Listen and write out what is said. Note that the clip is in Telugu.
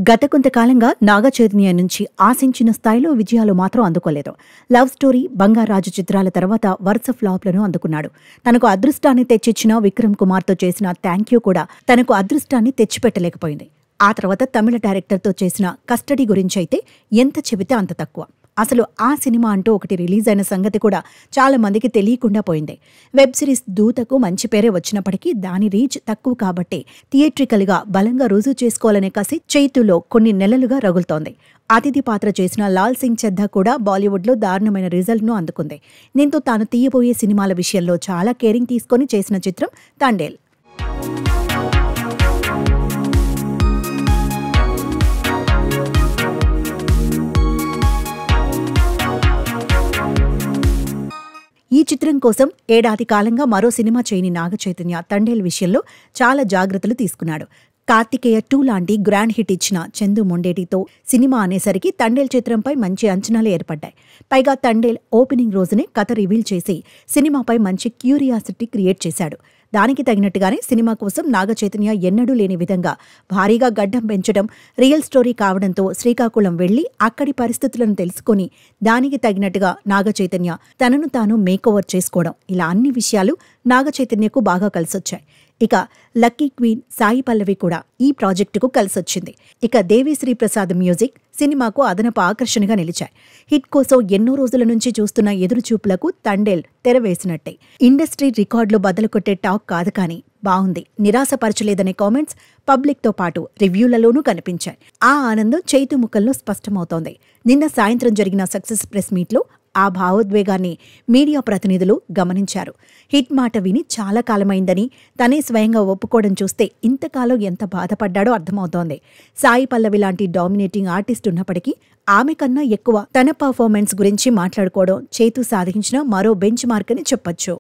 గత కొంతకాలంగా నాగచైతన్య నుంచి ఆశించిన స్థాయిలో విజయాలు మాత్రం అందుకోలేదు. లవ్ స్టోరీ, బంగారాజు చిత్రాల తర్వాత వరుస ఫ్లాప్లను అందుకున్నాడు. తనకు అదృష్టాన్ని తెచ్చిచ్చిన విక్రమ్ కుమార్తో చేసిన థ్యాంక్ యూ కూడా తనకు అదృష్టాన్ని తెచ్చిపెట్టలేకపోయింది. ఆ తర్వాత తమిళ డైరెక్టర్తో చేసిన కస్టడీ గురించైతే ఎంత చెబితే అంత తక్కువ. అసలు ఆ సినిమా అంటూ ఒకటి రిలీజ్ అయిన సంగతి కూడా చాలా మందికి తెలియకుండా పోయింది. వెబ్ సిరీస్ దూతకు మంచి పేరే వచ్చినప్పటికీ దాని రీచ్ తక్కువ కాబట్టి థియేట్రికల్గా బలంగా రుజువు చేసుకోవాలనే కసి చైతులో కొన్ని నెలలుగా రగులుతోంది. అతిథి పాత్ర చేసిన లాల్ సింగ్ చెద్దా కూడా బాలీవుడ్లో దారుణమైన రిజల్ట్ను అందుకుంది. దీంతో తాను తీయబోయే సినిమాల విషయంలో చాలా కేరింగ్ తీసుకొని చేసిన చిత్రం తండేల్. ఈ చిత్రం కోసం ఏడాది కాలంగా మరో సినిమా చేయని నాగచైతన్య తండేల్ విషయంలో చాలా జాగ్రత్తలు తీసుకున్నాడు. కార్తికేయ 2 లాంటి గ్రాండ్ హిట్ ఇచ్చిన చందు మొండేటితో సినిమా అనేసరికి తండేల్ చిత్రంపై మంచి అంచనాలు ఏర్పడ్డాయి. పైగా తండేల్ ఓపెనింగ్ రోజునే కథ రివీల్ చేసి సినిమాపై మంచి క్యూరియాసిటీ క్రియేట్ చేశాడు. దానికి తగినట్టుగానే సినిమా కోసం నాగచైతన్య ఎన్నడూ లేని విధంగా భారీగా గడ్డం పెంచడం, రియల్ స్టోరీ కావడంతో శ్రీకాకుళం వెళ్లి అక్కడి పరిస్థితులను తెలుసుకుని దానికి తగినట్టుగా నాగచైతన్య తనను తాను మేకోవర్ చేసుకోవడం, ఇలా అన్ని విషయాలు నాగచైతన్యకు బాగా కలిసొచ్చాయి. ఇక లక్కీ క్వీన్ సాయి పల్లవి కూడా ఈ ప్రాజెక్టుకు కలిసొచ్చింది. ఇక దేవిశ్రీ ప్రసాద్ మ్యూజిక్ సినిమాకు అదనపు ఆకర్షణగా నిలిచాయి. హిట్ కోసం ఎన్నో రోజుల నుంచి చూస్తున్న ఎదురుచూపులకు తండేల్ తెరవేసినట్టే. ఇండస్ట్రీ రికార్డులు బద్దలు కొట్టే టాక్ కాదు కానీ బావుంది, నిరాశపరచలేదనే కామెంట్స్ పబ్లిక్తో పాటు రివ్యూలలోనూ కనిపించాయి. ఆ ఆనందం చైతు ముఖంలో స్పష్టమవుతోంది. నిన్న సాయంత్రం జరిగిన సక్సెస్ ప్రెస్ మీట్లో ఆ భావోద్వేగాన్ని మీడియా ప్రతినిధులు గమనించారు. హిట్ మాట విని చాలా కాలమైందని తనే స్వయంగా ఒప్పుకోవడం చూస్తే ఇంతకాలం ఎంత బాధపడ్డాడో అర్థమవుతోంది. సాయి పల్లవి లాంటి డామినేటింగ్ ఆర్టిస్ట్ ఉన్నప్పటికీ ఆమె కన్నా ఎక్కువ తన పర్ఫార్మెన్స్ గురించి మాట్లాడుకోవడం చైతు సాధించిన మరో బెంచ్ మార్క్ అని చెప్పొచ్చు.